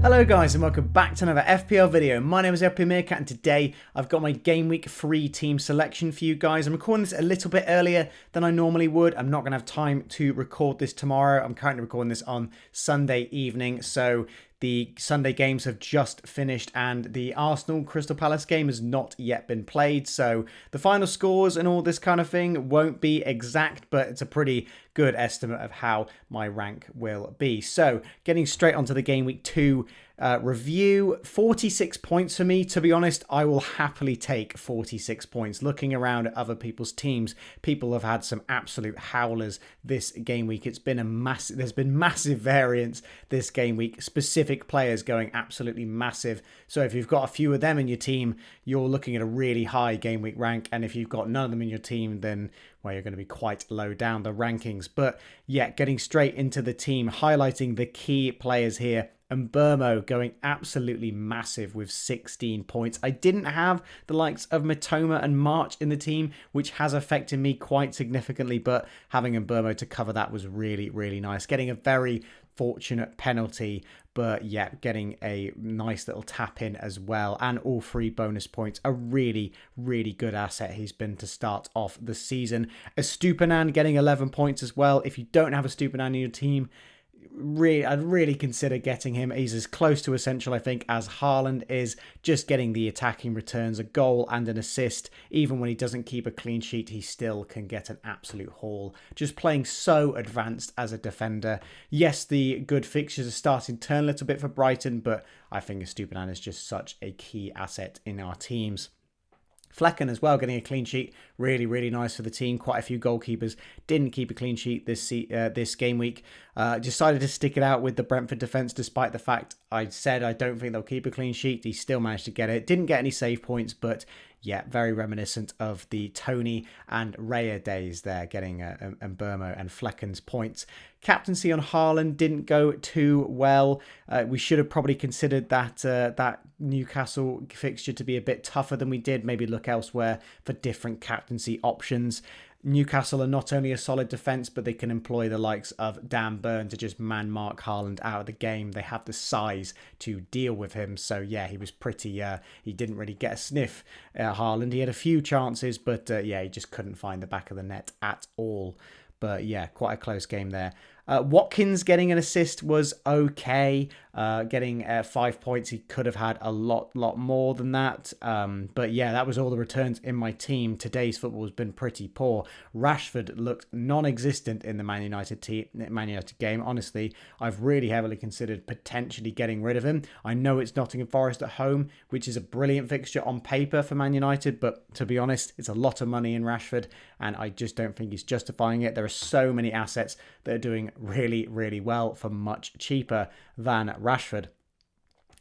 Hello guys and welcome back to another FPL video. My name is FPL Meerkat and today I've got my Game Week 3 team selection for you guys. I'm recording this a little bit earlier than I normally would. I'm not going to have time to record this tomorrow. I'm currently recording this on Sunday evening, so the Sunday games have just finished and the Arsenal Crystal Palace game has not yet been played. So the final scores and all this kind of thing won't be exact, but it's a pretty good estimate of how my rank will be. So getting straight onto the Game Week 2 review, 46 points for me. To be honest, I will happily take 46 points. Looking around at other people's teams, people have had some absolute howlers this game week. It's been there's been massive variance this game week. Specific players going absolutely massive. So if you've got a few of them in your team, you're looking at a really high game week rank. And if you've got none of them in your team, then well, you're going to be quite low down the rankings. But yeah, getting straight into the team, highlighting the key players here. And Burmo going absolutely massive with 16 points. I didn't have the likes of Matoma and March in the team, which has affected me quite significantly. But having Burmo to cover that was really, really nice. Getting a very fortunate penalty, but yeah, getting a nice little tap in as well. And all 3 bonus points. A really, really good asset he's been to start off the season. A Stupinan getting 11 points as well. If you don't have a Stupinan in your team, I'd really consider getting him. He's as close to essential, I think, as Haaland is. Just getting the attacking returns, a goal and an assist. Even when he doesn't keep a clean sheet, he still can get an absolute haul. Just playing so advanced as a defender. Yes, the good fixtures are starting to turn a little bit for Brighton, but I think Stupinan is just such a key asset in our teams. Flecken as well, getting a clean sheet. Really, really nice for the team. Quite a few goalkeepers didn't keep a clean sheet this game week. Decided to stick it out with the Brentford defence, despite the fact I said I don't think they'll keep a clean sheet. He still managed to get it. Didn't get any save points, but yeah, very reminiscent of the Tony and Raya days there, getting Burmo and Flecken's points. Captaincy on Haaland didn't go too well. We should have probably considered that Newcastle fixture to be a bit tougher than we did. Maybe look elsewhere for different captaincy options. Newcastle are not only a solid defence, but they can employ the likes of Dan Burn to just man-mark Haaland out of the game. They have the size to deal with him. So, yeah, he was pretty... he didn't really get a sniff at Haaland. He had a few chances, but, yeah, he just couldn't find the back of the net at all. But, yeah, quite a close game there. Watkins getting an assist was okay. Getting 5 points. He could have had a lot more than that. But yeah, that was all the returns in my team. Today's football has been pretty poor. Rashford looked non-existent in the Man United game. Honestly, I've really heavily considered potentially getting rid of him. I know it's Nottingham Forest at home, which is a brilliant fixture on paper for Man United, but to be honest, it's a lot of money in Rashford, and I just don't think he's justifying it. There are so many assets that are doing really, really well for much cheaper than Rashford.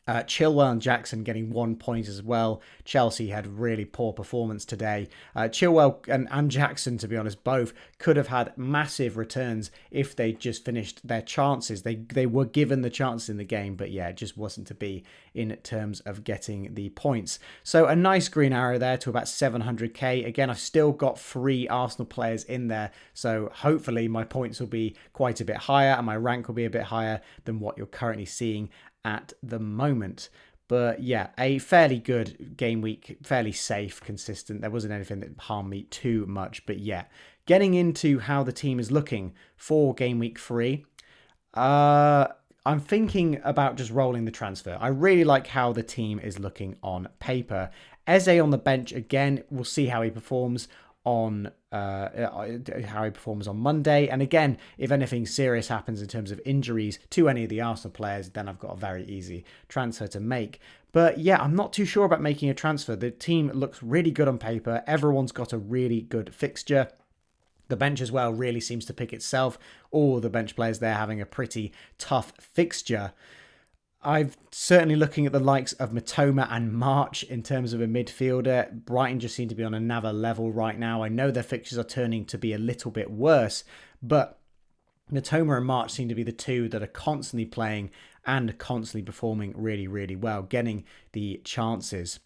Chilwell and Jackson getting 1 point as well. Chelsea had really poor performance today. Chilwell and Jackson, to be honest, both could have had massive returns if they just finished their chances. They were given the chances in the game, but yeah, it just wasn't to be in terms of getting the points. So a nice green arrow there to about 700k. Again, I've still got 3 Arsenal players in there, so hopefully my points will be quite a bit higher and my rank will be a bit higher than what you're currently seeing at the moment. But yeah, a fairly good game week, fairly safe, consistent. There wasn't anything that harmed me too much. But yeah, getting into how the team is looking for game week 3. I'm thinking about just rolling the transfer. I really like how the team is looking on paper. Eze on the bench again. We'll see how he performs on Monday. And again, if anything serious happens in terms of injuries to any of the Arsenal players, then I've got a very easy transfer to make. But yeah, I'm not too sure about making a transfer. The team looks really good on paper. Everyone's got a really good fixture. The bench as well really seems to pick itself. All the bench players there having a pretty tough fixture. I'm certainly looking at the likes of Matoma and March in terms of a midfielder. Brighton just seem to be on another level right now. I know their fixtures are turning to be a little bit worse, but Matoma and March seem to be the two that are constantly playing and constantly performing really, really well, getting the chances.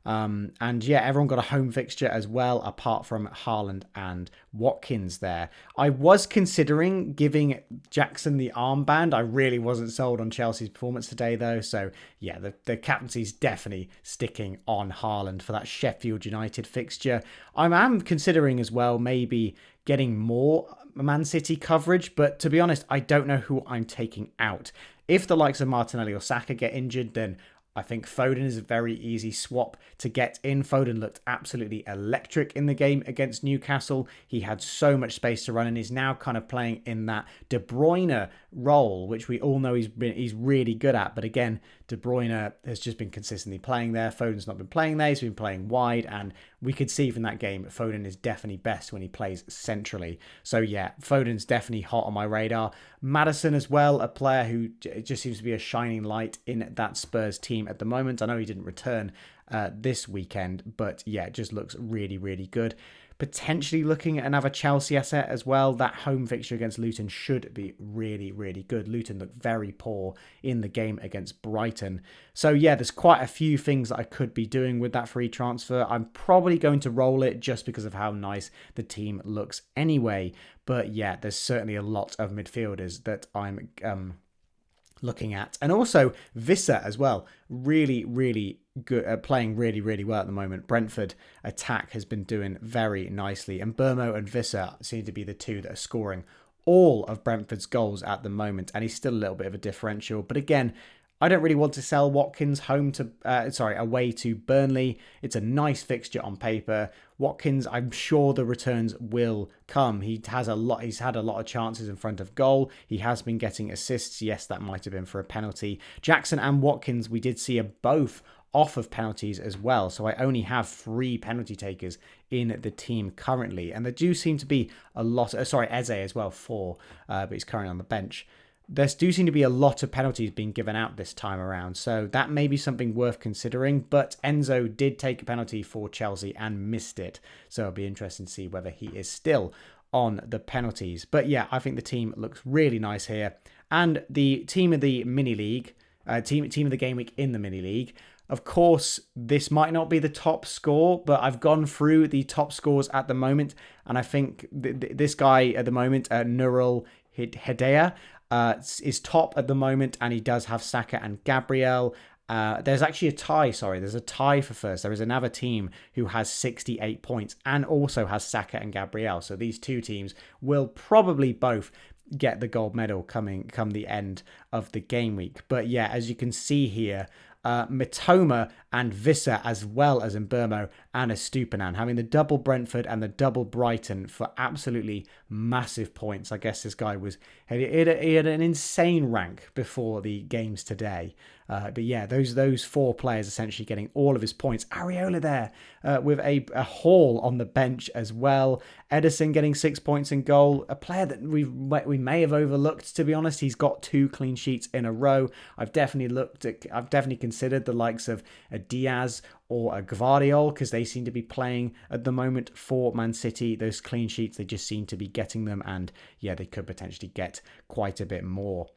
And yeah, everyone got a home fixture as well, apart from Haaland and Watkins there. I was considering giving Jackson the armband. I really wasn't sold on Chelsea's performance today, though. So yeah, the captaincy's definitely sticking on Haaland for that Sheffield United fixture. I am considering as well maybe getting more Man City coverage, but to be honest, I don't know who I'm taking out. If the likes of Martinelli or Saka get injured, then I think Foden is a very easy swap to get in. Foden looked absolutely electric in the game against Newcastle. He had so much space to run and is now kind of playing in that De Bruyne role, which we all know he's really good at. But again, De Bruyne has just been consistently playing there. Foden's not been playing there. He's been playing wide, and we could see from that game Foden is definitely best when he plays centrally. So yeah, Foden's definitely hot on my radar. Maddison as well, a player who just seems to be a shining light in that Spurs team at the moment. I know he didn't return this weekend, but yeah, it just looks really, really good. Potentially looking at another Chelsea asset as well. That home fixture against Luton should be really, really good. Luton looked very poor in the game against Brighton. So yeah, there's quite a few things that I could be doing with that free transfer. I'm probably going to roll it just because of how nice the team looks anyway. But yeah, there's certainly a lot of midfielders that I'm looking at. And also Visser as well. Really, really good, playing really, really well at the moment. Brentford attack has been doing very nicely. And Burmo and Visser seem to be the two that are scoring all of Brentford's goals at the moment. And he's still a little bit of a differential. But again, I don't really want to sell Watkins away to Burnley. It's a nice fixture on paper. Watkins, I'm sure the returns will come. He's had a lot of chances in front of goal. He has been getting assists. Yes, that might have been for a penalty. Jackson and Watkins, we did see are both off of penalties as well. So I only have 3 penalty takers in the team currently. And there do seem to be a lot. Eze as well, 4, but he's currently on the bench. There do seem to be a lot of penalties being given out this time around, so that may be something worth considering. But Enzo did take a penalty for Chelsea and missed it, so it'll be interesting to see whether he is still on the penalties. But yeah, I think the team looks really nice here. And the team of the mini league, team of the game week in the mini league, of course, this might not be the top score, but I've gone through the top scores at the moment, and I think this guy at the moment, Nurul Hidea, is top at the moment, and he does have Saka and Gabriel. There's actually a tie, there's a tie for first. There is another team who has 68 points and also has Saka and Gabriel. So these two teams will probably both get the gold medal come the end of the game week. But yeah, as you can see here, Mitoma and Visser, as well as Mbermo and Estupinan, having the double Brentford and the double Brighton for absolutely massive points. I guess this guy he had an insane rank before the games today. But yeah, those 4 players essentially getting all of his points. Areola there with a haul on the bench as well. Edison getting 6 points in goal. A player that we may have overlooked, to be honest. He's got 2 clean sheets in a row. I've definitely considered the likes of a Diaz or a Gvardiol, because they seem to be playing at the moment for Man City. Those clean sheets, they just seem to be getting them, and yeah, they could potentially get quite a bit more.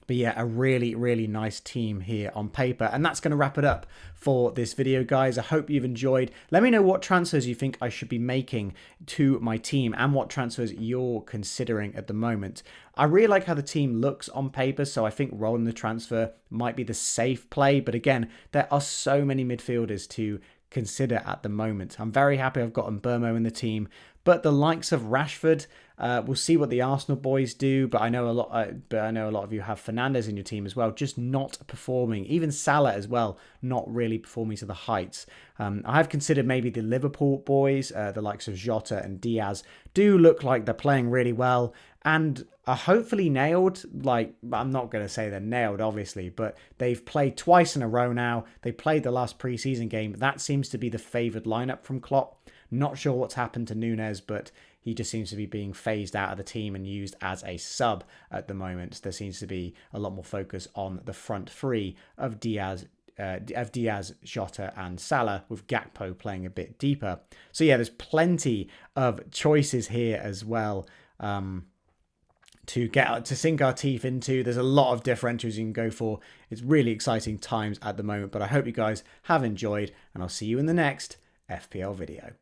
But yeah, a really, really nice team here on paper. And that's going to wrap it up for this video, guys. I hope you've enjoyed. Let me know what transfers you think I should be making to my team and what transfers you're considering at the moment. I really like how the team looks on paper, so I think rolling the transfer might be the safe play. But again, there are so many midfielders to consider at the moment. I'm very happy I've got Mbermo in the team, but the likes of Rashford, we'll see what the Arsenal boys do. But I know a lot. A lot of you have Fernandes in your team as well, just not performing. Even Salah as well, not really performing to the heights. I have considered maybe the Liverpool boys, the likes of Jota and Diaz, do look like they're playing really well and are hopefully nailed. Like, I'm not going to say they're nailed, obviously, but they've played twice in a row now. They played the last preseason game. That seems to be the favoured lineup from Klopp. Not sure what's happened to Nunes, but he just seems to be being phased out of the team and used as a sub at the moment. There seems to be a lot more focus on the front 3 of Diaz, Jota and Salah, with Gakpo playing a bit deeper. So yeah, there's plenty of choices here as well. to sink our teeth into. There's a lot of differentials you can go for. It's really exciting times at the moment, but I hope you guys have enjoyed, and I'll see you in the next FPL video.